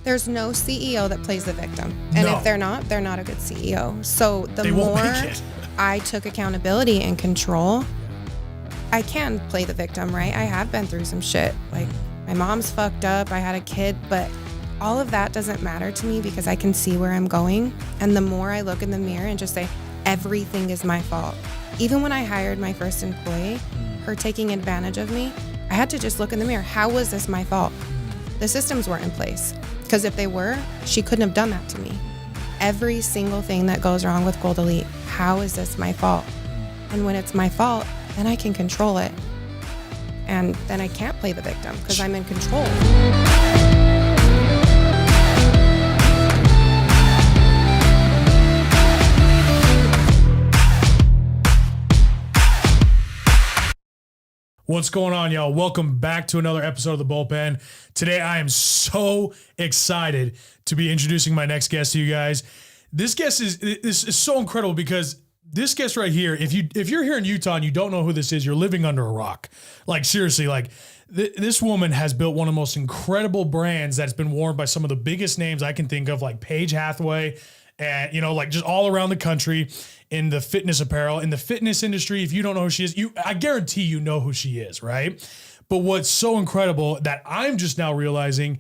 There's no CEO that plays the victim. And if they're not a good CEO. So the more I took accountability and control, I can play the victim, right? I have been through some shit. Like, my mom's fucked up. I had a kid, but all of that doesn't matter to me because I can see where I'm going. And the more I look in the mirror and just say, everything is my fault. Even when I hired my first employee, her taking advantage of me, I had to just look in the mirror. How was this my fault? The systems weren't in place. Because if they were, she couldn't have done that to me. Every single thing that goes wrong with Gold Elite, how is this my fault? And when it's my fault, then I can control it. And then I can't play the victim because I'm in control. What's going on, y'all? Welcome back to another episode of The Bullpen. Today, I am so excited to be introducing my next guest to you guys. This guest is so incredible because this guest right here, if you're here in Utah and you don't know who this is, you're living under a rock. Like, seriously, like this woman has built one of the most incredible brands that's been worn by some of the biggest names I can think of, like Paige Hathaway, and like just all around the country in the fitness apparel, in the fitness industry. If you don't know who she is, I guarantee you know who she is, right? But what's so incredible that I'm just now realizing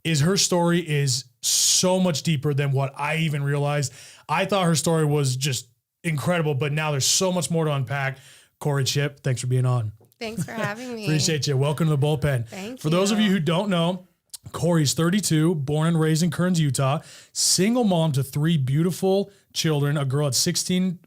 is her story is so much deeper than what I even realized. I thought her story was just incredible, but now there's so much more to unpack. Cory Chipp, thanks for being on. Thanks for having me. Appreciate you. Welcome to The Bullpen. Thank you. For those of you who don't know, Cory's 32, born and raised in Kearns, Utah, single mom to 3 beautiful children, a girl at 16,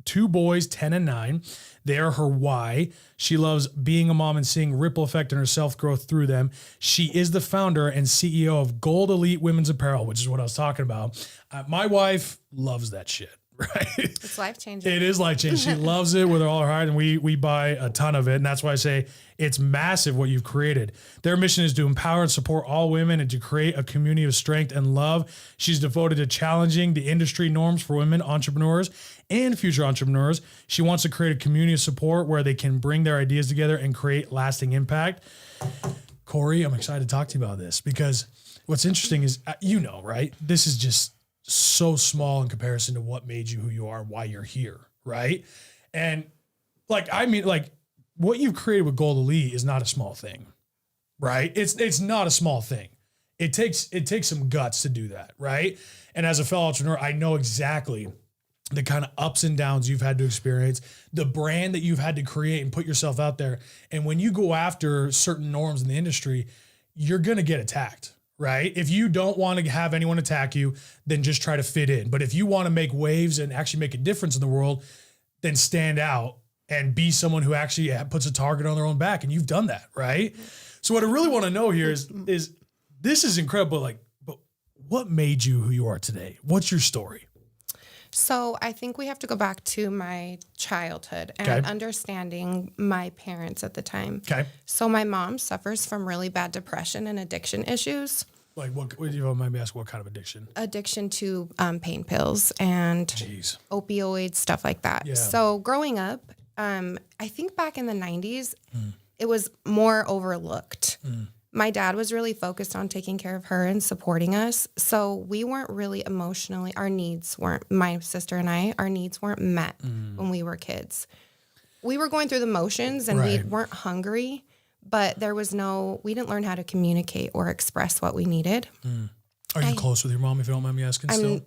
2 boys, 10 and 9. They are her why. She loves being a mom and seeing ripple effect in her self-growth through them. She is the founder and CEO of Gold Elite Women's Apparel, which is what I was talking about. My wife loves that shit. Right. It's life-changing. It is life-changing. She loves it with all her heart, and we buy a ton of it. And that's why I say it's massive what you've created. Their mission is to empower and support all women and to create a community of strength and love. She's devoted to challenging the industry norms for women entrepreneurs and future entrepreneurs. She wants to create a community of support where they can bring their ideas together and create lasting impact. Cory, I'm excited to talk to you about this because what's interesting is, right? This is just so small in comparison to what made you who you are, why you're here, right? And what you've created with Gold Elite is not a small thing, right? It's not a small thing. It takes some guts to do that, right? And as a fellow entrepreneur, I know exactly the kind of ups and downs you've had to experience, the brand that you've had to create and put yourself out there. And when you go after certain norms in the industry, you're going to get attacked. Right? If you don't want to have anyone attack you, then just try to fit in. But if you want to make waves and actually make a difference in the world, then stand out and be someone who actually puts a target on their own back. And you've done that, right? So what I really want to know here is this is incredible. But what made you who you are today? What's your story? So I think we have to go back to my childhood and understanding my parents at the time. Okay. So my mom suffers from really bad depression and addiction issues. Like what? You mind me ask what kind of addiction? Addiction to pain pills and opioids, stuff like that. Yeah. So growing up, I think back in the 90s, it was more overlooked. My dad was really focused on taking care of her and supporting us. So we weren't really emotionally, my sister and I, our needs weren't met when we were kids. We were going through the motions and we weren't hungry, but we didn't learn how to communicate or express what we needed. Are you close with your mom, if you don't mind me asking still?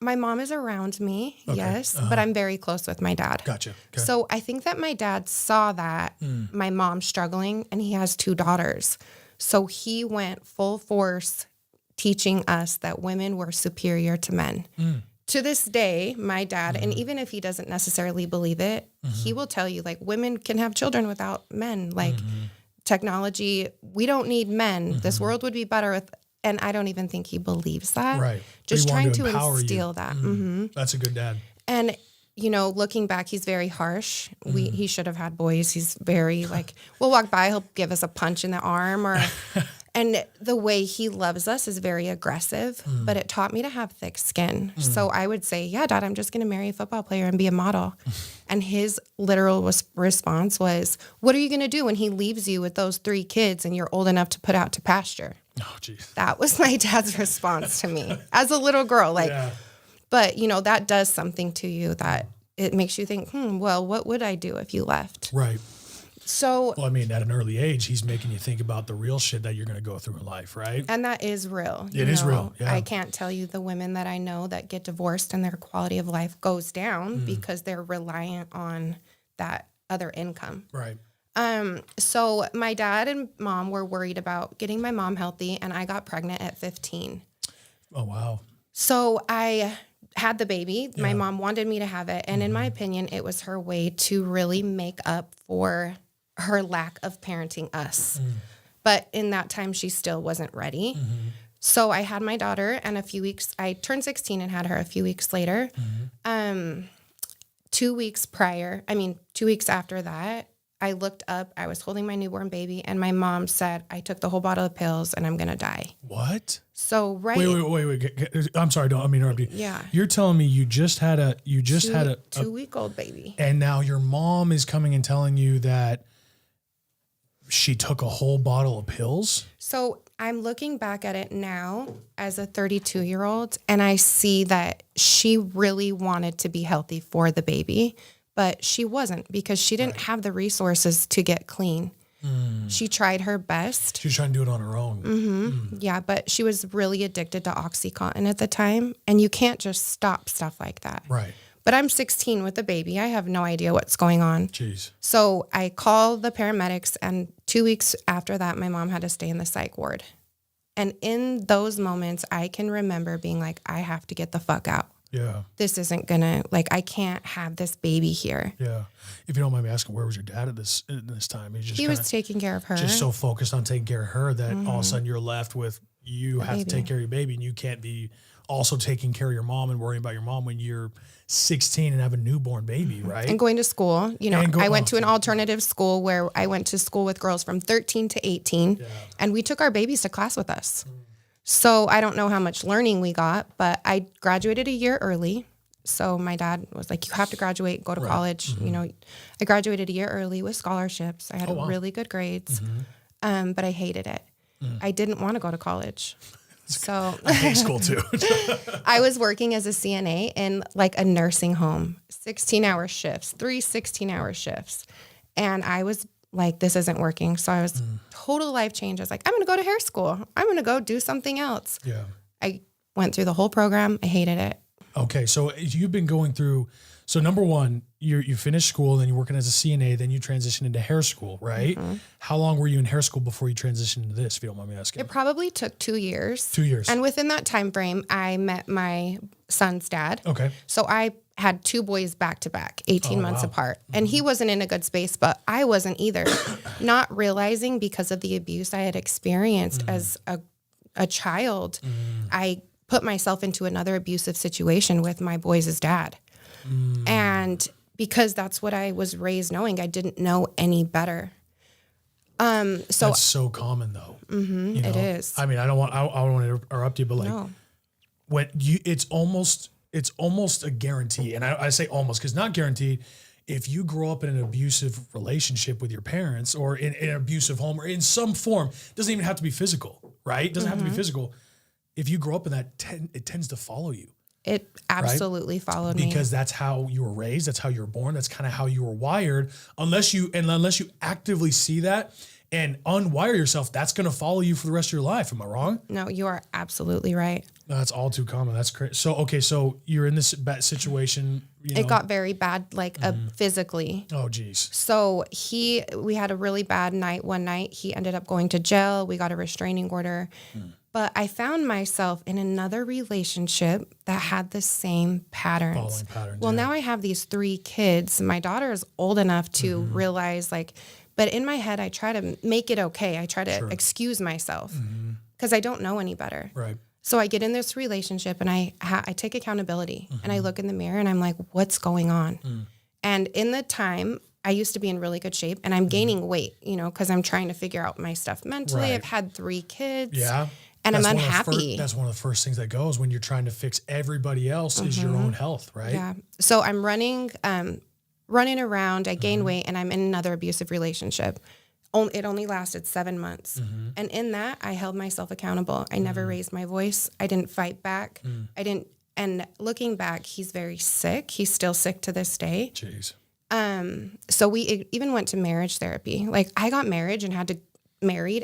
My mom is around me, yes, but I'm very close with my dad. Gotcha. Okay. So I think that my dad saw that my mom's struggling and he has 2 daughters. So he went full force teaching us that women were superior to men. To this day, my dad, and even if he doesn't necessarily believe it, he will tell you, like, women can have children without men. Like, technology, we don't need men. This world would be better with, and I don't even think he believes that. Right. Just trying to instill that. That's a good dad. And, looking back, he's very harsh. He should have had boys. He's very we'll walk by, he'll give us a punch in the arm and the way he loves us is very aggressive, but it taught me to have thick skin. So I would say, yeah, Dad, I'm just going to marry a football player and be a model. And his literal response was, what are you going to do when he leaves you with those 3 kids and you're old enough to put out to pasture? Oh, geez. That was my dad's response to me as a little girl. Like, but you know, that does something to you that it makes you think, well, what would I do if you left? Right. So, well, I mean, at an early age, he's making you think about the real shit that you're going to go through in life, right? And that is real. It is real. Yeah. I can't tell you the women that I know that get divorced and their quality of life goes down because they're reliant on that other income. Right. So my dad and mom were worried about getting my mom healthy, and I got pregnant at 15. Oh, wow. So I had the baby. Yeah. My mom wanted me to have it. And in my opinion, it was her way to really make up for her lack of parenting us. But in that time, she still wasn't ready. So I had my daughter, and I turned 16 and had her a few weeks later. 2 weeks after that, I looked up, I was holding my newborn baby, and my mom said, I took the whole bottle of pills and I'm going to die. What? So, right. Wait. I'm sorry. Don't, I mean, interrupt you. Yeah. You're telling me you just had a 2-week-old baby. And now your mom is coming and telling you that she took a whole bottle of pills? So I'm looking back at it now as a 32-year-old, and I see that she really wanted to be healthy for the baby, but she wasn't because she didn't have the resources to get clean. She tried her best. She was trying to do it on her own. Yeah, but she was really addicted to OxyContin at the time, and you can't just stop stuff like that. Right. But I'm 16 with a baby. I have no idea what's going on. Jeez. So I call the paramedics, and 2 weeks after that, my mom had to stay in the psych ward. And in those moments, I can remember being like, I have to get the fuck out. Yeah. This isn't gonna, I can't have this baby here. Yeah. If you don't mind me asking, where was your dad at this time? He was taking care of her. Just so focused on taking care of her that all of a sudden you're left with, you have to take care of your baby, and you can't be also taking care of your mom and worrying about your mom when you're 16 and have a newborn baby, right? And going to school. I went to an alternative school where I went to school with girls from 13 to 18, and we took our babies to class with us. So I don't know how much learning we got, but I graduated a year early. So my dad was like, you have to graduate, go to college. I graduated a year early with scholarships. I had really good grades, but I hated it. I didn't want to go to college. So I hate school too. I was working as a CNA in a nursing home, 16-hour shifts, 3 16-hour shifts. And I was like, this isn't working. So I was total life change. I was like, I'm going to go to hair school. I'm going to go do something else. Yeah. I went through the whole program. I hated it. Okay. So you've been going through, so number one, you finished school, then you're working as a CNA, then you transitioned into hair school, right? How long were you in hair school before you transitioned into this, if you don't mind me asking? It probably took 2 years. 2 years. And within that time frame, I met my son's dad. Okay. So I had 2 boys back to back, 18 months apart. And he wasn't in a good space, but I wasn't either. Not realizing because of the abuse I had experienced as a child, I put myself into another abusive situation with my boys' dad. And because that's what I was raised knowing, I didn't know any better. That's so common though. It is. I mean, I don't want to interrupt you, but when it's almost a guarantee. And I say almost because not guaranteed. If you grow up in an abusive relationship with your parents or in an abusive home or in some form, it doesn't even have to be physical, right? It doesn't have to be physical. If you grow up in that, it tends to follow you. It absolutely followed me. Because that's how you were raised. That's how you were born. That's kind of how you were wired. Unless you actively see that and unwire yourself, that's going to follow you for the rest of your life. Am I wrong? No, you are absolutely right. That's all too common. That's crazy. So you're in this bad situation. It got very bad, physically. Oh, geez. So we had a really bad night one night. He ended up going to jail. We got a restraining order. But I found myself in another relationship that had the same patterns. Following patterns. Well, now I have these 3 kids. My daughter is old enough to realize but in my head, I try to make it okay. I try to excuse myself because I don't know any better. Right. So I get in this relationship and I take accountability and I look in the mirror and I'm like, what's going on? And in the time, I used to be in really good shape and I'm gaining weight, because I'm trying to figure out my stuff mentally. Right. I've had 3 kids. Yeah. And I'm unhappy. That's one of the first things that goes when you're trying to fix everybody else is your own health, right? Yeah. So I'm running around, I gain weight, and I'm in another abusive relationship. It only lasted 7 months. And in that, I held myself accountable. I never raised my voice. I didn't fight back. And looking back, he's very sick. He's still sick to this day. Jeez. So we even went to marriage therapy. Like, I got married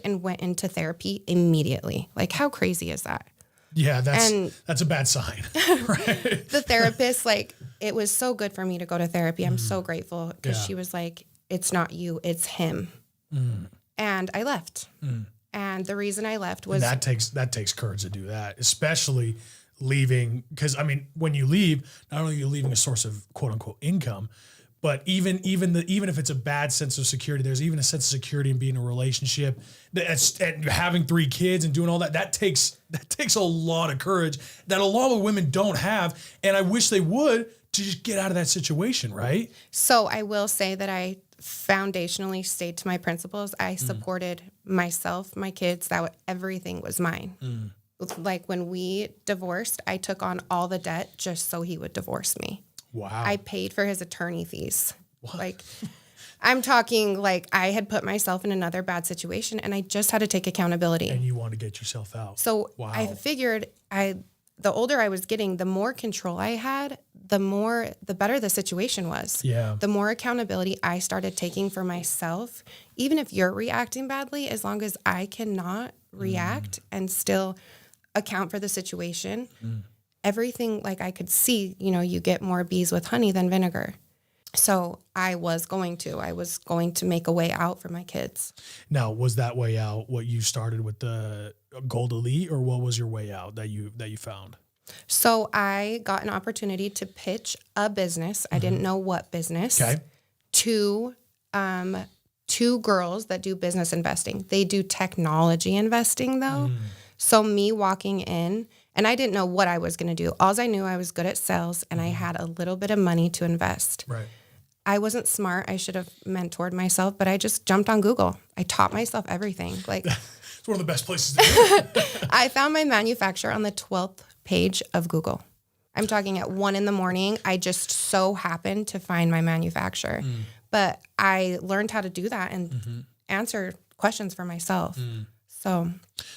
and went into therapy immediately. Like, how crazy is that? Yeah, that's a bad sign. Right? The therapist, like, it was so good for me to go to therapy. I'm so grateful because she was like, it's not you, it's him. And I left. And the reason I left was... And that takes courage to do that, especially leaving. Because, I mean, when you leave, not only are you leaving a source of quote unquote income, but even if it's a bad sense of security, there's even a sense of security in being in a relationship, and having 3 kids and doing all that. That takes a lot of courage that a lot of women don't have, and I wish they would, to just get out of that situation, right? So I will say that I foundationally stayed to my principles. I supported myself, my kids, everything was mine. Like, when we divorced, I took on all the debt just so he would divorce me. Wow. I paid for his attorney fees. What? Like, I'm talking like I had put myself in another bad situation and I just had to take accountability. And you want to get yourself out. So wow. I figured the older I was getting, the more control I had, the better the situation was. Yeah. The more accountability I started taking for myself, even if you're reacting badly, as long as I cannot react and still account for the situation, everything, like, I could see, you get more bees with honey than vinegar. So I was going to make a way out for my kids. Now, was that way out what you started with the Gold Elite, or what was your way out that you found? So I got an opportunity to pitch a business. I didn't know what business. Okay. To two girls that do business investing. They do technology investing though. So me walking in, and I didn't know what I was going to do. All I knew, I was good at sales and I had a little bit of money to invest. Right. I wasn't smart. I should have mentored myself, but I just jumped on Google. I taught myself everything. Like, it's one of the best places to do it. I found my manufacturer on the 12th page of Google. I'm talking at 1 a.m. I just so happened to find my manufacturer. But I learned how to do that and answer questions for myself.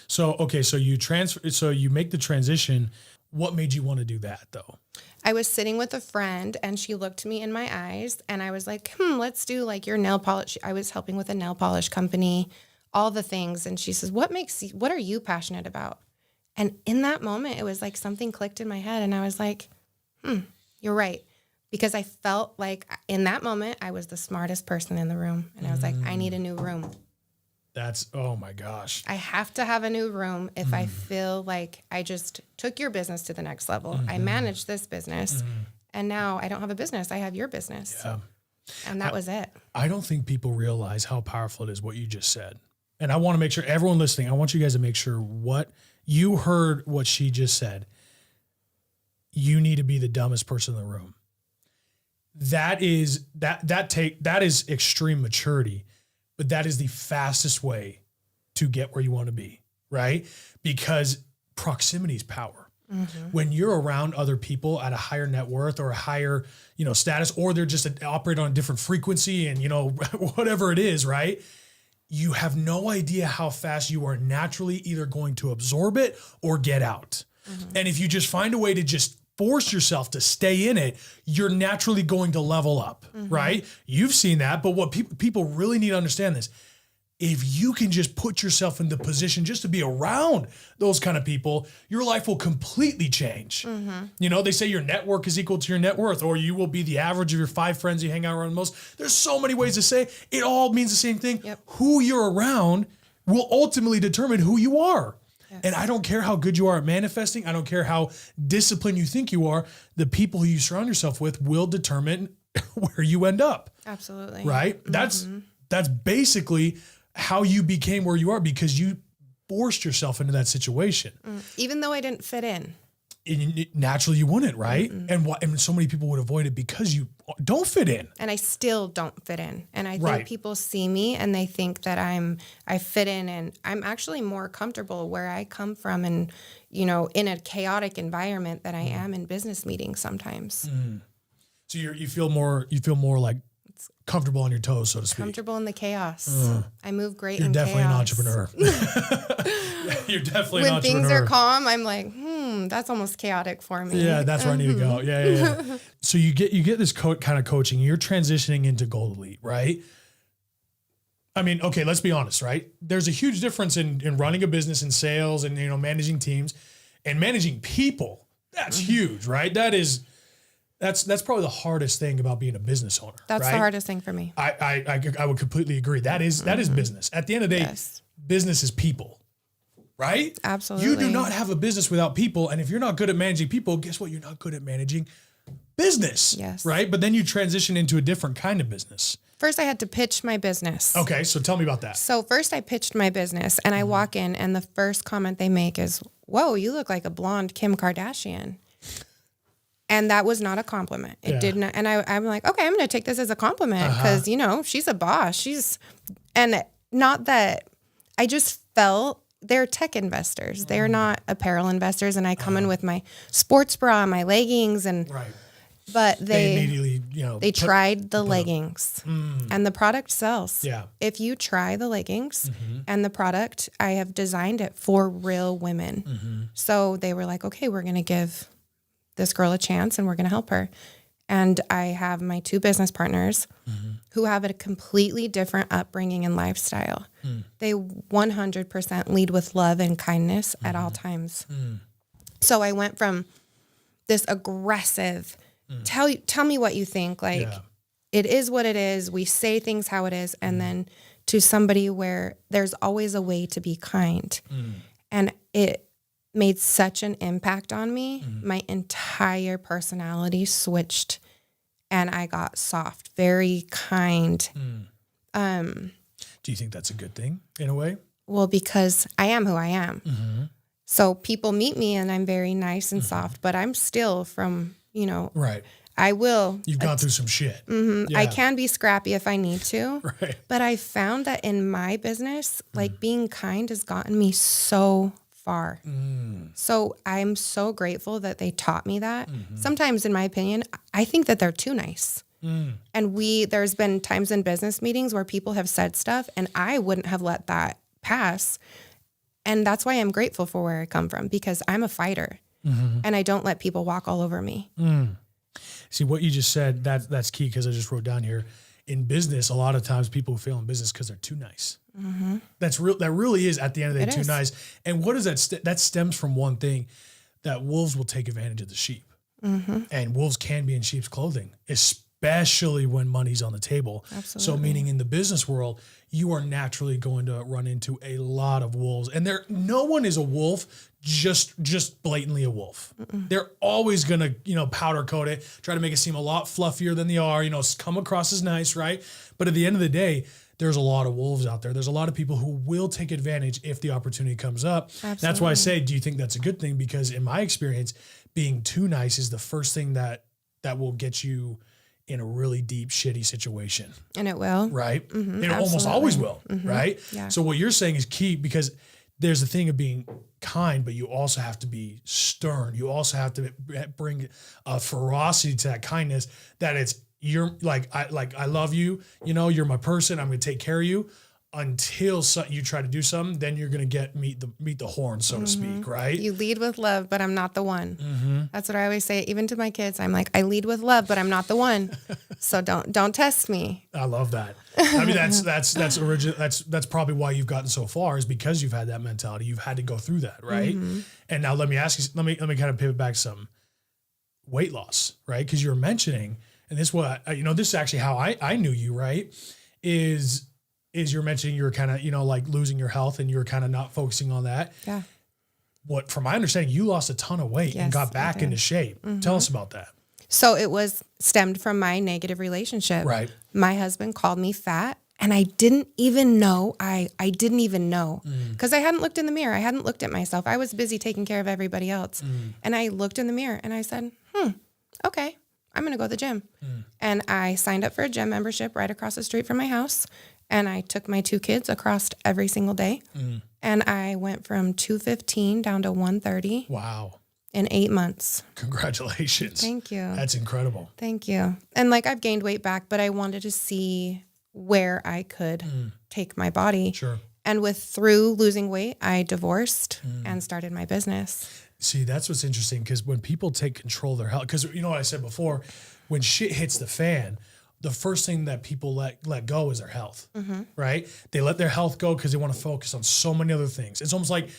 So okay, so you make the transition. What made you want to do that though? I was sitting with a friend and she looked me in my eyes and I was like, let's do like your nail polish. I was helping with a nail polish company, all the things. And she says, what are you passionate about? And in that moment, it was like something clicked in my head and I was like, you're right. Because I felt like in that moment, I was the smartest person in the room. And I was like, I need a new room. Oh my gosh. I have to have a new room if I feel like I just took your business to the next level. I managed this business and now I don't have a business. I have your business. Yeah. And that was it. I don't think people realize how powerful it is what you just said. And I want to make sure everyone listening, I want you guys to make sure what you heard what she just said. You need to be the dumbest person in the room. That is extreme maturity. But that is the fastest way to get where you want to be, right? Because proximity is power. When you're around other people at a higher net worth or a higher, status, or they're just operate on a different frequency and, whatever it is, right? You have no idea how fast you are naturally either going to absorb it or get out. And if you just find a way to just force yourself to stay in it, you're naturally going to level up, right? You've seen that, but what people really need to understand this. If you can just put yourself in the position just to be around those kind of people, your life will completely change. They say your network is equal to your net worth, or you will be the average of your 5 friends you hang out around the most. There's so many ways to say it all means the same thing. Yep. Who you're around will ultimately determine who you are. Yes. And I don't care how good you are at manifesting. I don't care how disciplined you think you are. The people who you surround yourself with will determine where you end up. Absolutely. Right? That's basically how you became where you are, because you forced yourself into that situation. Even though I didn't fit in. Naturally you wouldn't, right? And so many people would avoid it because you don't fit in. And I still don't fit in. And I think people see me and they think that I fit in, and I'm actually more comfortable where I come from and, in a chaotic environment than I am in business meetings sometimes. So you feel more like comfortable on your toes, so to speak. Comfortable in the chaos. I move great You're in definitely chaos. an entrepreneur. You're definitely an entrepreneur. When things are calm, I'm like, that's almost chaotic for me. Yeah, that's where I need to go. Yeah. So you get this kind of coaching. You're transitioning into Gold Elite, right? I mean, okay, let's be honest, right? There's a huge difference in running a business and sales and, managing teams and managing people. That's huge, right? That's probably the hardest thing about being a business owner. That's right? the hardest thing for me. I would completely agree. That is business. At the end of the day, business is people, right? Absolutely. You do not have a business without people. And if you're not good at managing people, guess what? You're not good at managing business. Yes. Right? But then you transition into a different kind of business. First, I had to pitch my business. Okay, so tell me about that. So first I pitched my business and I walk in and the first comment they make is, whoa, you look like a blonde Kim Kardashian. And that was not a compliment. It did not. And I'm like, okay, I'm going to take this as a compliment because, she's a boss. And not that I just felt they're tech investors. They're not apparel investors. And I come in with my sports bra, my leggings and but they immediately, they tried the leggings and the product sells. Yeah. If you try the leggings and the product, I have designed it for real women. So they were like, okay, we're going to give this girl a chance and we're going to help her. And I have my 2 business partners who have a completely different upbringing and lifestyle. They 100% lead with love and kindness at all times. So I went from this aggressive, tell me what you think. Like, it is what it is. We say things how it is. And then to somebody where there's always a way to be kind. And it made such an impact on me. My entire personality switched and I got soft, very kind. Do you think that's a good thing in a way? Well, because I am who I am. So people meet me and I'm very nice and soft, but I'm still from, right. I will. You've gone through some shit. I can be scrappy if I need to. Right. But I found that in my business, like being kind has gotten me so far. So I'm so grateful that they taught me that. Sometimes, in my opinion, I think that they're too nice. And there's been times in business meetings where people have said stuff and I wouldn't have let that pass. And that's why I'm grateful for where I come from, because I'm a fighter and I don't let people walk all over me. See, what you just said, that's key, because I just wrote down here, in business, a lot of times people fail in business because they're too nice. That's real. That really is, at the end of the day, too nice. And what is that? That stems from one thing, that wolves will take advantage of the sheep. And wolves can be in sheep's clothing, especially when money's on the table. Absolutely. So meaning in the business world, you are naturally going to run into a lot of wolves. And no one is a wolf, just blatantly a wolf. They're always going to, powder coat it, try to make it seem a lot fluffier than they are, come across as nice, right? But at the end of the day, there's a lot of wolves out there. There's a lot of people who will take advantage if the opportunity comes up. Absolutely. That's why I say, do you think that's a good thing? Because in my experience, being too nice is the first thing that will get you in a really deep, shitty situation. And it will. Right? It almost always will, right? Yeah. So what you're saying is key, because there's a thing of being kind, but you also have to be stern. You also have to bring a ferocity to that kindness, that you're like, I love you, you're my person, I'm going to take care of you, until you try to do something, then you're going to meet the horn, so to speak, right? You lead with love, but I'm not the one. That's what I always say, even to my kids. I'm like, I lead with love, but I'm not the one. So don't test me. I love that. I mean, that's original. That's probably why you've gotten so far, is because you've had that mentality. You've had to go through that, right? And now let me ask you, let me kind of pivot back some. Weight loss, right? Because you're mentioning, and this is actually how I knew you, right? Is you're mentioning you were kind of, like losing your health and you were kind of not focusing on that. Yeah. What, from my understanding, you lost a ton of weight and got back into shape. Tell us about that. So it was stemmed from my negative relationship. Right. My husband called me fat and I didn't even know. I didn't even know, because I hadn't looked in the mirror. I hadn't looked at myself. I was busy taking care of everybody else. And I looked in the mirror and I said, okay, I'm going to go to the gym. And I signed up for a gym membership right across the street from my house. And I took my 2 kids across every single day. And I went from 215 down to 130. Wow. in 8 months. Congratulations. Thank you. That's incredible. Thank you. And like I've gained weight back, but I wanted to see where I could take my body. Sure. And through losing weight, I divorced and started my business. See, that's what's interesting, because when people take control of their health, because you know what I said before, when shit hits the fan, the first thing that people let go is their health, right? They let their health go because they want to focus on so many other things. It's almost like,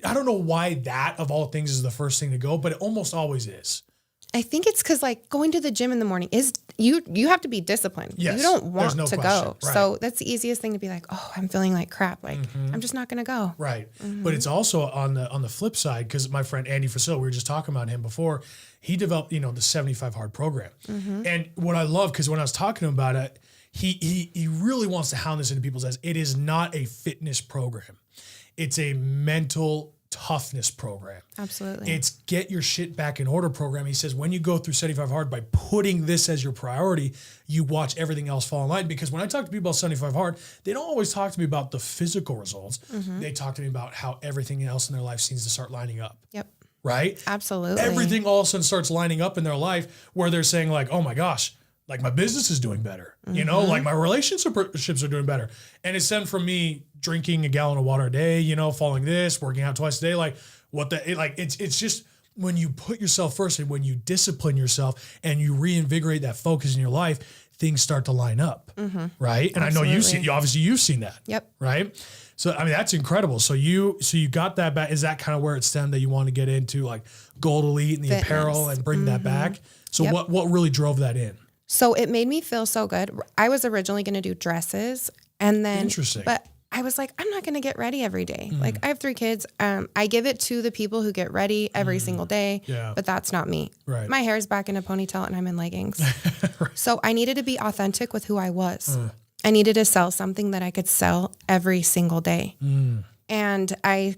I don't know why that of all things is the first thing to go, but it almost always is. I think it's because like going to the gym in the morning is you have to be disciplined. Yes, you don't want to go. Right. So that's the easiest thing to be like, oh, I'm feeling like crap. Like I'm just not going to go. Right. But it's also on the flip side, because my friend Andy Facil, we were just talking about him before, he developed, the 75 Hard program. And what I love, because when I was talking to him about it, he really wants to hound this into people's heads. It is not a fitness program. It's a mental toughness program. Absolutely. It's get your shit back in order program. He says when you go through 75 Hard, by putting this as your priority, you watch everything else fall in line. Because when I talk to people about 75 Hard, they don't always talk to me about the physical results. They talk to me about how everything else in their life seems to start lining up. Yep. Right? Absolutely. Everything all of a sudden starts lining up in their life, where they're saying like, oh my gosh, like my business is doing better, like my relationships are doing better. And it's stemmed from me drinking a gallon of water a day, following this, working out twice a day. Like it's just when you put yourself first and when you discipline yourself and you reinvigorate that focus in your life, things start to line up. Right. And Absolutely. I know you've seen that. Yep. Right. So, I mean, that's incredible. So you got that back. Is that kind of where it stemmed that you want to get into like Gold Elite and the Fitness. apparel and bring that back? So Yep. what really drove that in? So it made me feel so good. I was originally going to do dresses, and then, Interesting. but I was like, I'm not going to get ready every day. Like I have 3 kids. I give it to the people who get ready every single day, but that's not me. Right. My hair's back in a ponytail and I'm in leggings. So I needed to be authentic with who I was. I needed to sell something that I could sell every single day. And I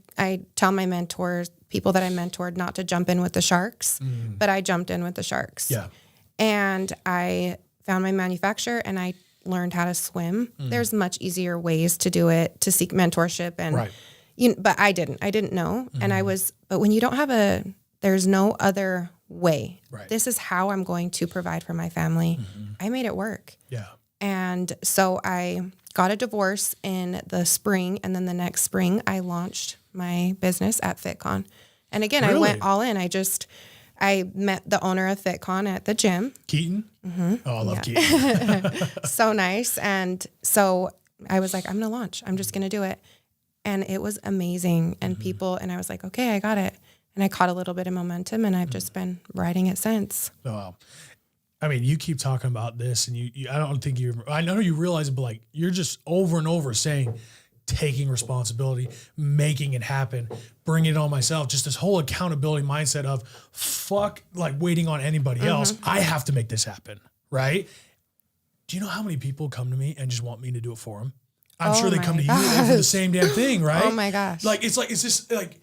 tell my mentors, people that I mentored, not to jump in with the sharks, but I jumped in with the sharks. Yeah. And I found my manufacturer and I learned how to swim. There's much easier ways to do it, to seek mentorship. And, but I didn't know. And but when you don't have there's no other way. Right. This is how I'm going to provide for my family. I made it work. Yeah. And so I got a divorce in the spring. And then the next spring I launched my business at FitCon. And again, I went all in. I met the owner of FitCon at the gym. Keaton? Oh, I love Keaton. So nice. And so I was like, I'm going to launch. I'm just going to do it. And it was amazing. And and I was like, okay, I got it. And I caught a little bit of momentum and I've just been riding it since. Oh, wow. I mean, you keep talking about this and I don't think I know you realize it, but like you're just over and over saying, taking responsibility, making it happen, bringing it on myself, just this whole accountability mindset of fuck, like waiting on anybody else. I have to make this happen. Right. Do you know how many people come to me and just want me to do it for them? I'm sure they come to you for the same damn thing. Right. Oh my gosh. It's just like,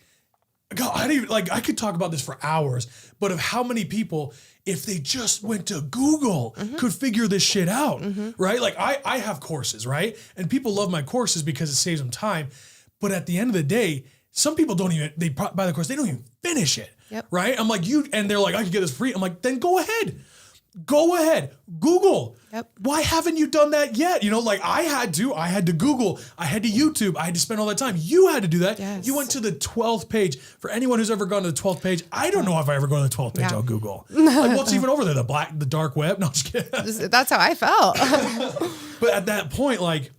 God, I could talk about this for hours, but of how many people, if they just went to Google, could figure this shit out, right? Like I have courses, right? And people love my courses because it saves them time. But at the end of the day, some people they buy the course, they don't even finish it, right? I'm like, and they're like, I can get this free. I'm like, then go ahead. Google. Why haven't you done that yet? I had to Google, I had to YouTube, I had to spend all that time. You had to do that. Yes. You went to the 12th page. For anyone who's ever gone to the 12th page, I don't know if I ever go to the 12th page on Google. Like what's even over there? The dark web? No, I'm just kidding. That's how I felt. But at that point, like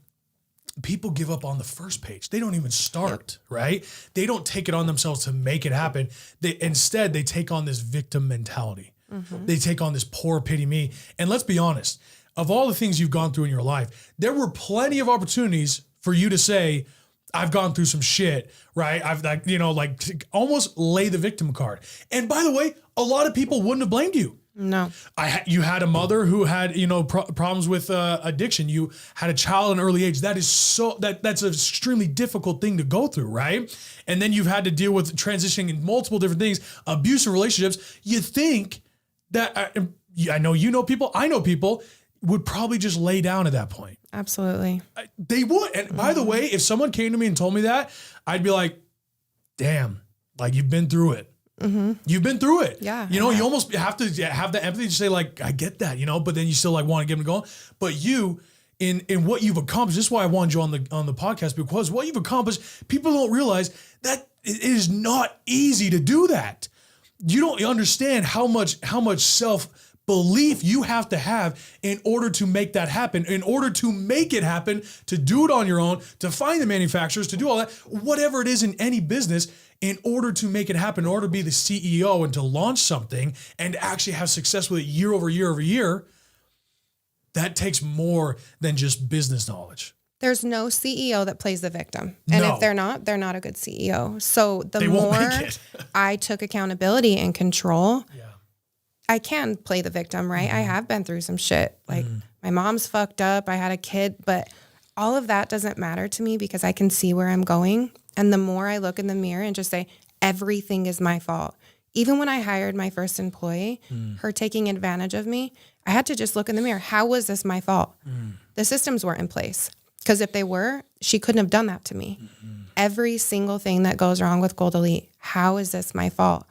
people give up on the first page. They don't even start, right? They don't take it on themselves to make it happen. Instead, they take on this victim mentality. They take on this poor pity me. And let's be honest, of all the things you've gone through in your life, there were plenty of opportunities for you to say, I've gone through some shit, right? I've almost lay the victim card. And by the way, a lot of people wouldn't have blamed you. No. You had a mother who had, problems with addiction. You had a child at an early age. That's an extremely difficult thing to go through, right? And then you've had to deal with transitioning in multiple different things, abusive relationships. You think that, I know people, I know people would probably just lay down at that point. Absolutely. They would. And by the way, if someone came to me and told me that, I'd be like, damn, like you've been through it. You've been through it. Yeah. You know, you almost have to have the empathy to say like, I get that, you know, but then you still like want to get them going. But you, in what you've accomplished, this is why I wanted you on the podcast, because what you've accomplished, people don't realize that it is not easy to do that. You don't understand how much self-belief you have to have in order to make that happen, in order to make it happen, to do it on your own, to find the manufacturers, to do all that, whatever it is in any business, in order to make it happen, in order to be the CEO and to launch something and actually have success with it year over year over year. That takes more than just business knowledge. There's no CEO that plays the victim. And if they're not a good CEO. So the more I took accountability and control, I can play the victim, right? I have been through some shit. Like my mom's fucked up. I had a kid, but all of that doesn't matter to me because I can see where I'm going. And the more I look in the mirror and just say, everything is my fault. Even when I hired my first employee, her taking advantage of me, I had to just look in the mirror. How was this my fault? The systems weren't in place. Because if they were, she couldn't have done that to me. Every single thing that goes wrong with Gold Elite, how is this my fault?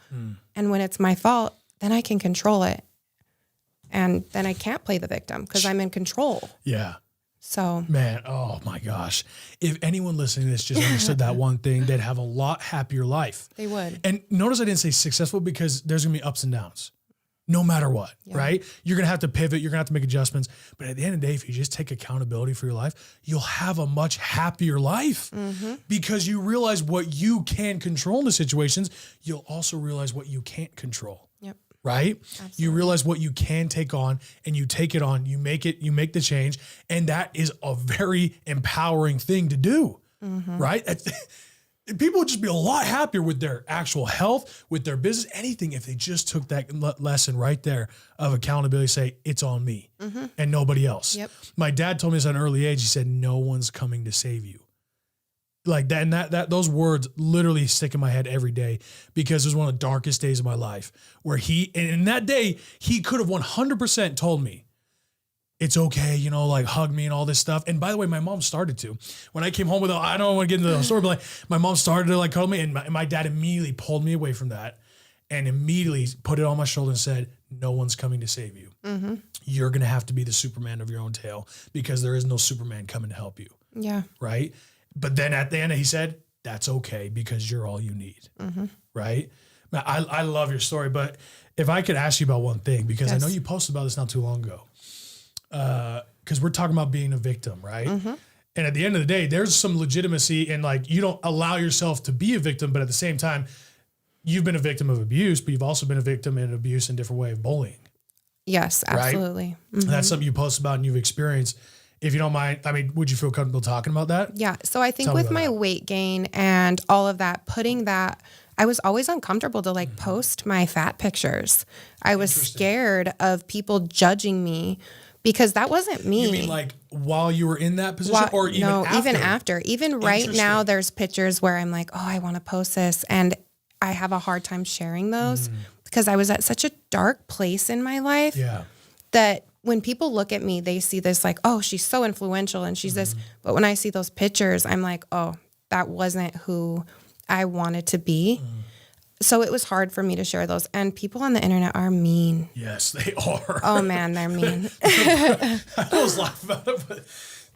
And when it's my fault, then I can control it. And then I can't play the victim because I'm in control. Yeah. So. Man, oh my gosh. If anyone listening to this just understood that one thing, they'd have a lot happier life. They would. And notice I didn't say successful because there's going to be ups and downs. No matter what, right? You're going to have to pivot. You're going to have to make adjustments. But at the end of the day, if you just take accountability for your life, you'll have a much happier life because you realize what you can control in the situations. You'll also realize what you can't control. Yep. Right? Absolutely. You realize what you can take on and you take it on. You make the change. And that is a very empowering thing to do. Right? People would just be a lot happier with their actual health, with their business, anything, if they just took that lesson right there of accountability, say, it's on me and nobody else. Yep. My dad told me this at an early age. He said, no one's coming to save you. Like that, and that those words literally stick in my head every day because it was one of the darkest days of my life where and in that day, he could have 100% told me, it's okay, you know, like hug me and all this stuff. And by the way, my mom started to. When I came home with I don't want to get into the story, but like my mom started to like cuddle me and my dad immediately pulled me away from that and immediately put it on my shoulder and said, no one's coming to save you. You're going to have to be the Superman of your own tale because there is no Superman coming to help you. Yeah. Right? But then at the end, he said, that's okay because you're all you need. Right? Now, I love your story, but if I could ask you about one thing, because I know you posted about this not too long ago. Because we're talking about being a victim, right? And at the end of the day, there's some legitimacy in like, you don't allow yourself to be a victim, but at the same time, you've been a victim of abuse, but you've also been a victim in abuse in a different way of bullying. Yes, absolutely. Right? That's something you posted about and you've experienced. If you don't mind, I mean, would you feel comfortable talking about that? Yeah. So I think with my weight gain and all of that, putting that, I was always uncomfortable to like post my fat pictures. I was scared of people judging me because that wasn't me. You mean like while you were in that position or even after? No, even after. Even right now, there's pictures where I'm like, oh, I want to post this. And I have a hard time sharing those because I was at such a dark place in my life that when people look at me, they see this like, oh, she's so influential and she's this. But when I see those pictures, I'm like, oh, that wasn't who I wanted to be. So it was hard for me to share those. And people on the internet are mean. Yes, they are. Oh, man, they're mean. I always laugh about it, but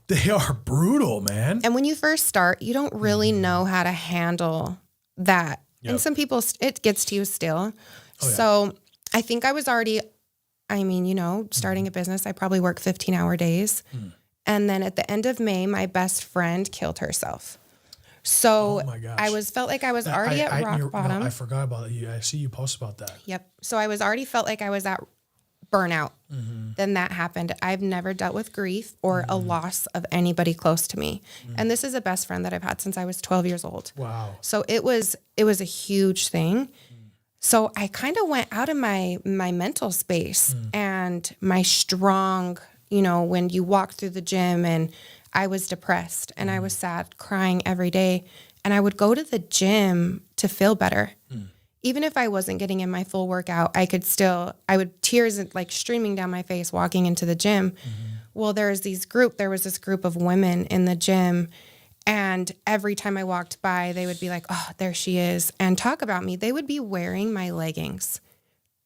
they are brutal, man. And when you first start, you don't really know how to handle that. And some people, it gets to you still. So I think I was already, I mean, you know, starting a business, I probably work 15-hour days. And then at the end of May, my best friend killed herself. So felt like I was already at rock bottom. I forgot about it. I see you post about that. Yep. So I was already felt like I was at burnout. Then that happened. I've never dealt with grief or a loss of anybody close to me. And this is a best friend that I've had since I was 12 years old. Wow. So it was a huge thing. So I kind of went out of my mental space and my strong, you know, when you walk through the gym and I was depressed and I was sad, crying every day. And I would go to the gym to feel better. Even if I wasn't getting in my full workout, tears like streaming down my face walking into the gym. Well, there was this group of women in the gym And every time I walked by, they would be like, oh, there she is, and talk about me. They would be wearing my leggings,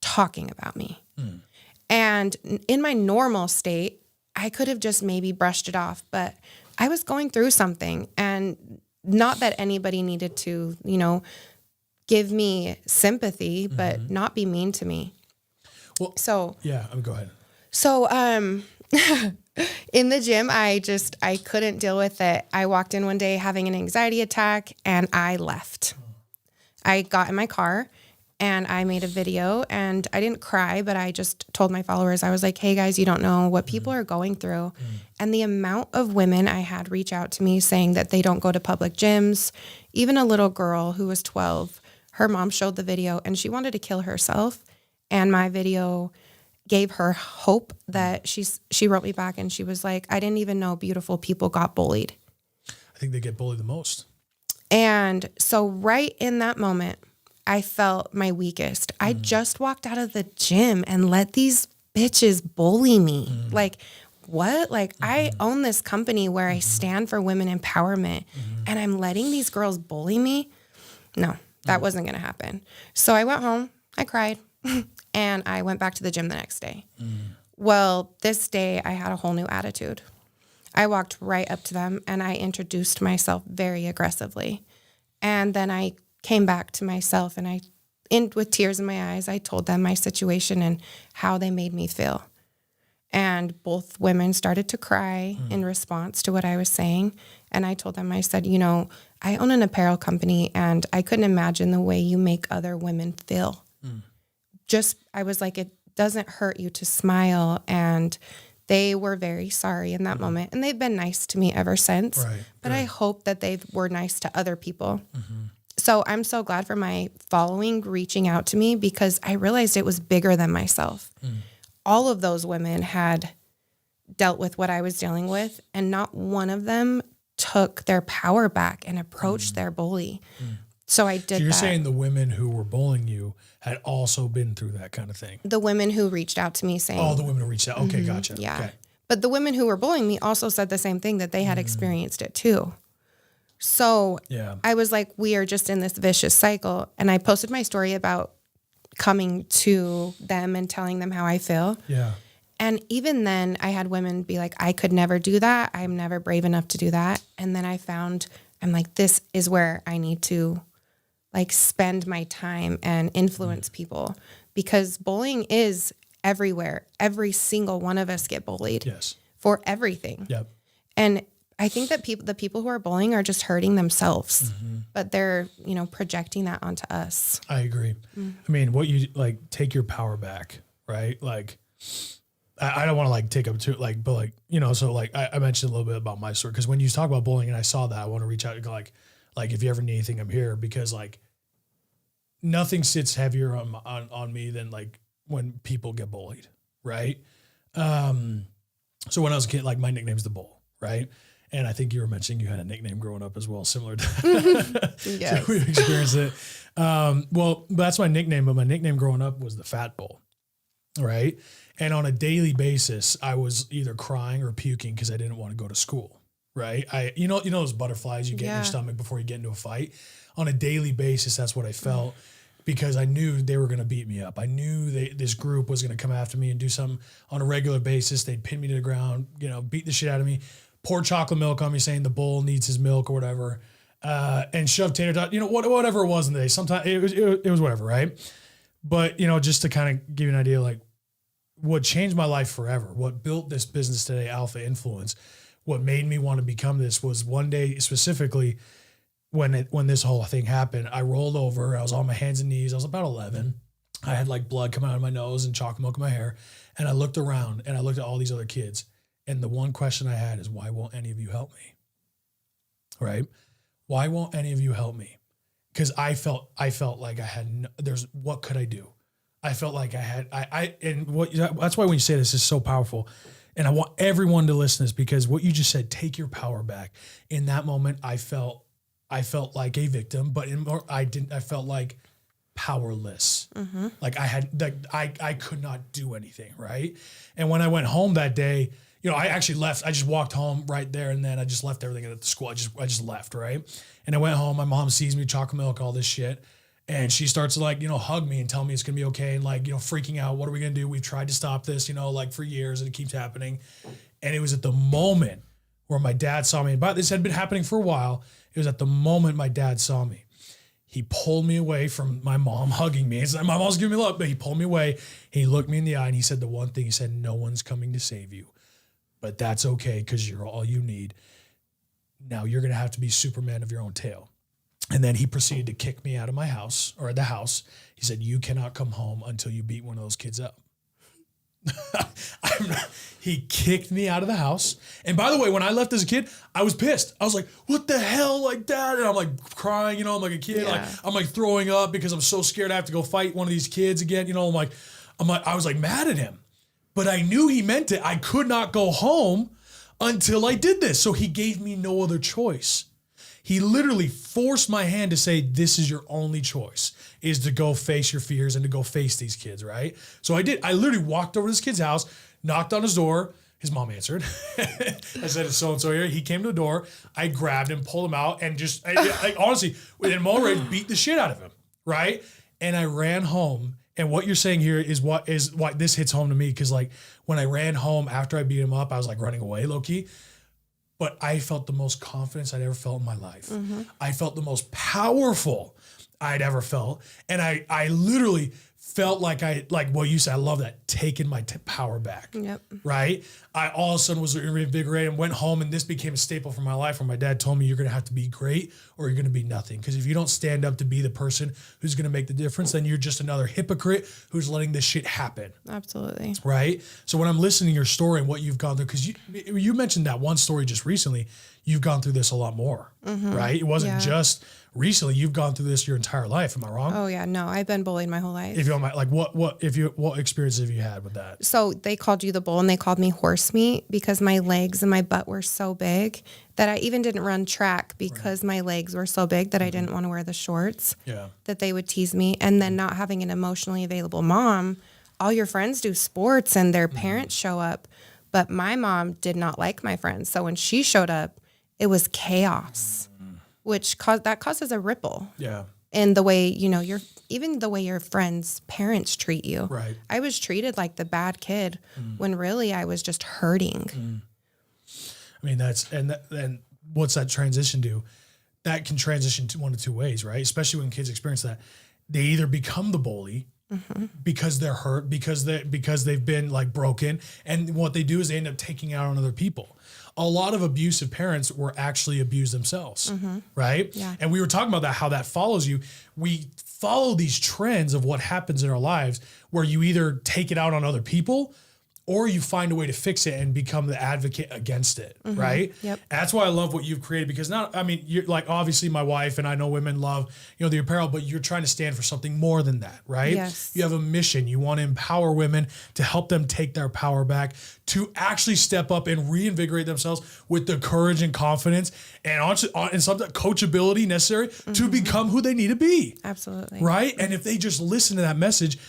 talking about me. And in my normal state, I could have just maybe brushed it off, but I was going through something, and not that anybody needed to, give me sympathy, but not be mean to me. Well, so yeah, go ahead. So, in the gym, I couldn't deal with it. I walked in one day having an anxiety attack, and I left. I got in my car and I made a video, and I didn't cry, but I just told my followers, I was like, hey guys, you don't know what people are going through. And the amount of women I had reach out to me saying that they don't go to public gyms, even a little girl who was 12, her mom showed the video and she wanted to kill herself. And my video gave her hope that she wrote me back and she was like, I didn't even know beautiful people got bullied. I think they get bullied the most. And so right in that moment, I felt my weakest. I just walked out of the gym and let these bitches bully me. Like, what? Like, I own this company where I stand for women empowerment, and I'm letting these girls bully me? No, that wasn't going to happen. So I went home, I cried, and I went back to the gym the next day. Well, this day I had a whole new attitude. I walked right up to them and I introduced myself very aggressively. And then I came back to myself and with tears in my eyes, I told them my situation and how they made me feel. And both women started to cry in response to what I was saying. And I told them, I said, I own an apparel company and I couldn't imagine the way you make other women feel. I was like, it doesn't hurt you to smile. And they were very sorry in that moment. And they've been nice to me ever since. Right, but I hope that they were nice to other people. So I'm so glad for my following reaching out to me because I realized it was bigger than myself. All of those women had dealt with what I was dealing with, and not one of them took their power back and approached their bully. So I did that. So you're saying the women who were bullying you had also been through that kind of thing? The women who reached out to me saying... Oh, the women who reached out. Okay, gotcha. Yeah. Okay. But the women who were bullying me also said the same thing, that they had experienced it too. So I was like, we are just in this vicious cycle. And I posted my story about coming to them and telling them how I feel. Yeah. And even then I had women be like, I could never do that. I'm never brave enough to do that. And then I'm like, this is where I need to like spend my time and influence people, because bullying is everywhere. Every single one of us get bullied for everything. Yep. And I think that the people who are bullying are just hurting themselves, but they're, projecting that onto us. I agree. I mean, what you take your power back, right? Like, I don't want to take up to it, but so I mentioned a little bit about my story, because when you talk about bullying and I saw that, I want to reach out and go if you ever need anything, I'm here, because nothing sits heavier on me than when people get bullied. Right. So when I was a kid, my nickname's the Bull. Right. And I think you were mentioning you had a nickname growing up as well, similar to Yes. So we've experienced it. Well, that's my nickname, but my nickname growing up was the Fat Bull. Right. And on a daily basis, I was either crying or puking because I didn't want to go to school. Right. You know those butterflies you get in your stomach before you get into a fight. On a daily basis, that's what I felt, because I knew they were going to beat me up. I knew this group was going to come after me and do something on a regular basis. They'd pin me to the ground, beat the shit out of me, pour chocolate milk on me saying the bull needs his milk or whatever, and shove tater tot, whatever it was in the day. Sometimes it was whatever, right? But, just to kind of give you an idea, what changed my life forever, what built this business today, Alpha Influence, what made me want to become this was one day specifically when this whole thing happened, I rolled over. I was on my hands and knees. I was about 11. I had blood coming out of my nose and chocolate milk in my hair. And I looked around and I looked at all these other kids. And the one question I had is, why won't any of you help me? Right? Why won't any of you help me? Because I felt like I had, what could I do? I felt like that's why when you say this is so powerful. And I want everyone to listen to this, because what you just said, take your power back. In that moment, I felt like a victim, but I felt like powerless. I could not do anything. Right. And when I went home that day, I actually left. I just walked home right there, and then I just left everything at the school. I just left, right? And I went home. My mom sees me, chocolate milk, all this shit. And she starts to like, hug me and tell me it's going to be okay. And like, freaking out. What are we going to do? We've tried to stop this, like for years, and it keeps happening. And it was at the moment where my dad saw me. But this had been happening for a while. It was at the moment my dad saw me. He pulled me away from my mom hugging me. It's like, my mom's giving me love, but he pulled me away. He looked me in the eye and he said the one thing. He said, no one's coming to save you, but that's okay because you're all you need. Now you're going to have to be Superman of your own tale. And then he proceeded to kick me out of my house, or the house. He said, you cannot come home until you beat one of those kids up. He kicked me out of the house. And by the way, when I left as a kid, I was pissed. I was like, what the hell, like that? And I'm like crying, I'm like a kid. Yeah. Like I'm like throwing up because I'm so scared I have to go fight one of these kids again. I was like mad at him. But I knew he meant it. I could not go home until I did this. So he gave me no other choice. He literally forced my hand to say, this is your only choice, is to go face your fears and to go face these kids, right? So I did. I literally walked over to this kid's house, knocked on his door. His mom answered. I said, it's so-and-so here. He came to the door. I grabbed him, pulled him out, and just, I honestly, within a rage, beat the shit out of him, right? And I ran home. And what you're saying here is why this hits home to me, because like when I ran home after I beat him up, I was like running away, low-key. But I felt the most confidence I'd ever felt in my life. Mm-hmm. I felt the most powerful I'd ever felt. And I literally felt like what you said, I love that, taking my power back. Yep. Right? I all of a sudden was reinvigorated and went home, and this became a staple for my life where my dad told me, you're going to have to be great or you're going to be nothing. Because if you don't stand up to be the person who's going to make the difference, then you're just another hypocrite who's letting this shit happen. Absolutely. Right? So when I'm listening to your story and what you've gone through, because you mentioned that one story just recently, you've gone through this a lot more, right? It wasn't just recently, you've gone through this your entire life. Am I wrong? Oh yeah, no, I've been bullied my whole life. If you don't mind, like what experiences have you had with that? So they called you the bull and they called me horse meat because my legs and my butt were so big that I even didn't run track because my legs were so big that I didn't want to wear the shorts. Yeah. That they would tease me. And then not having an emotionally available mom, all your friends do sports and their parents show up. But my mom did not like my friends. So when she showed up, it was chaos, which causes a ripple. Yeah. In the way, even the way your friends' parents treat you. Right. I was treated like the bad kid when really I was just hurting. I mean, and what's that transition to? That can transition to one of two ways, right? Especially when kids experience that. They either become the bully because they're hurt, because they've been like broken. And what they do is they end up taking out on other people. A lot of abusive parents were actually abused themselves, right? Yeah. And we were talking about that, how that follows you. We follow these trends of what happens in our lives where you either take it out on other people or you find a way to fix it and become the advocate against it, right? Yep. That's why I love what you've created, because you're like, obviously my wife and I know women love, the apparel, but you're trying to stand for something more than that, right? Yes. You have a mission. You want to empower women to help them take their power back, to actually step up and reinvigorate themselves with the courage and confidence and some coachability necessary to become who they need to be. Absolutely. Right? And if they just listen to that message,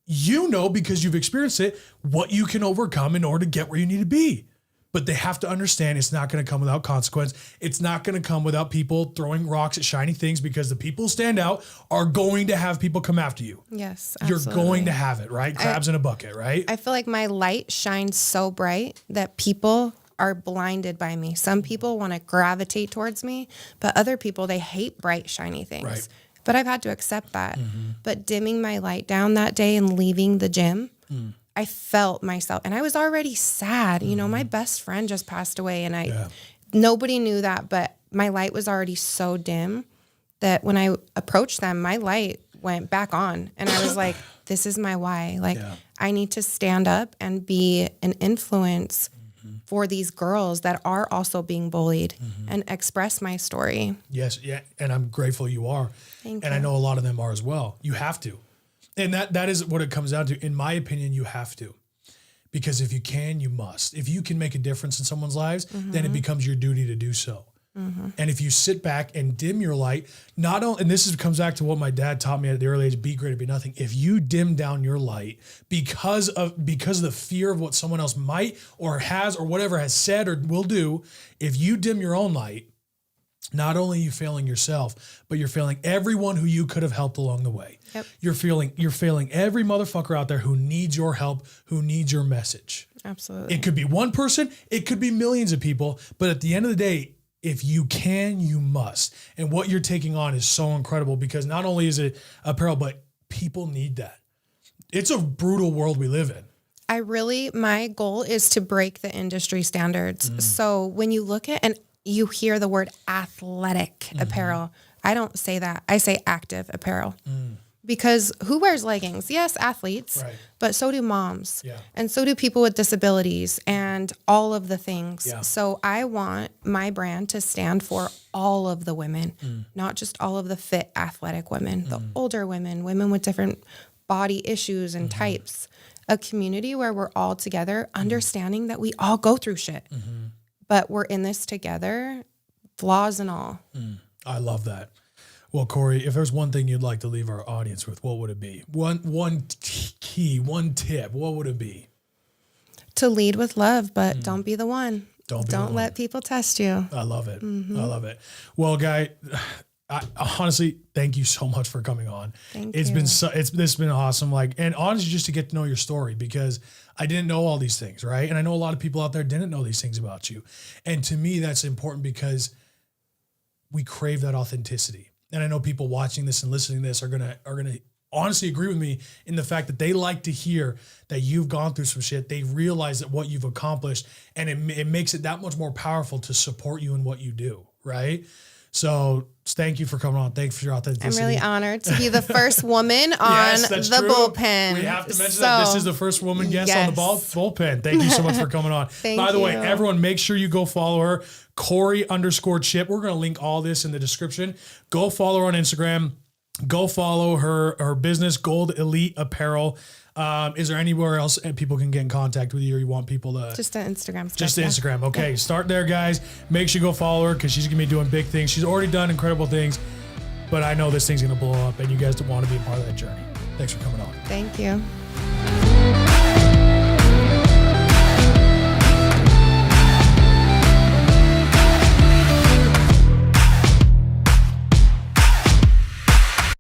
because you've experienced it, what you can overcome in order to get where you need to be. But they have to understand it's not going to come without consequence. It's not going to come without people throwing rocks at shiny things, because the people who stand out are going to have people come after you. Yes, absolutely. You're going to have it, right? Crabs in a bucket, right? I feel like my light shines so bright that people are blinded by me. Some people want to gravitate towards me, but other people, they hate bright, shiny things. Right. But I've had to accept that. But dimming my light down that day and leaving the gym, I felt myself. And I was already sad. My best friend just passed away, and nobody knew that. But my light was already so dim that when I approached them, my light went back on. And I was like, this is my why. I need to stand up and be an influence for these girls that are also being bullied and express my story. Yes. Yeah. And I'm grateful you are. Thank you. I know a lot of them are as well. You have to. And that is what it comes down to. In my opinion, you have to. Because if you can, you must. If you can make a difference in someone's lives, then it becomes your duty to do so. And if you sit back and dim your light, not only, and comes back to what my dad taught me at the early age, be great or be nothing. If you dim down your light because of the fear of what someone else might or has or whatever has said or will do, if you dim your own light, not only are you failing yourself, but you're failing everyone who you could have helped along the way. Yep. You're failing every motherfucker out there who needs your help, who needs your message. Absolutely. It could be one person, it could be millions of people, but at the end of the day, if you can, you must. And what you're taking on is so incredible because not only is it apparel, but people need that. It's a brutal world we live in. My goal is to break the industry standards. So when you look at and you hear the word athletic apparel, I don't say that. I say active apparel. Because who wears leggings? Yes, athletes, right. But so do moms. Yeah. And so do people with disabilities and all of the things. Yeah. So I want my brand to stand for all of the women, not just all of the fit athletic women, the older women, women with different body issues and types. A community where we're all together, understanding that we all go through shit, but we're in this together, flaws and all. I love that. Well, Cory, if there's one thing you'd like to leave our audience with, what would it be? One tip, what would it be? To lead with love, but don't be the one. Don't let people test you. I love it. I love it. Well, Guy, I honestly, thank you so much for coming on. It's been awesome. And honestly, just to get to know your story because I didn't know all these things, right? And I know a lot of people out there didn't know these things about you. And to me, that's important because we crave that authenticity. And I know people watching this and listening to this are gonna honestly agree with me in the fact that they like to hear that you've gone through some shit. They realize that what you've accomplished, and it makes it that much more powerful to support you in what you do, right? So thank you for coming on. Thanks for your authenticity. I'm really honored to be the first woman on Yes, the true. bullpen. We have to mention that this is the first woman guest on the bullpen. Thank you so much for coming on. By the way, everyone, make sure you go follow her, Cory_Chipp. We're going to link all this in the description. Go follow her on Instagram. Go follow her business, Gold Elite Apparel. Is there anywhere else people can get in contact with you or you want people to? Just the Instagram stuff. Just the Instagram. Okay, start there, guys. Make sure you go follow her because she's going to be doing big things. She's already done incredible things, but I know this thing's going to blow up and you guys want to be a part of that journey. Thanks for coming on. Thank you.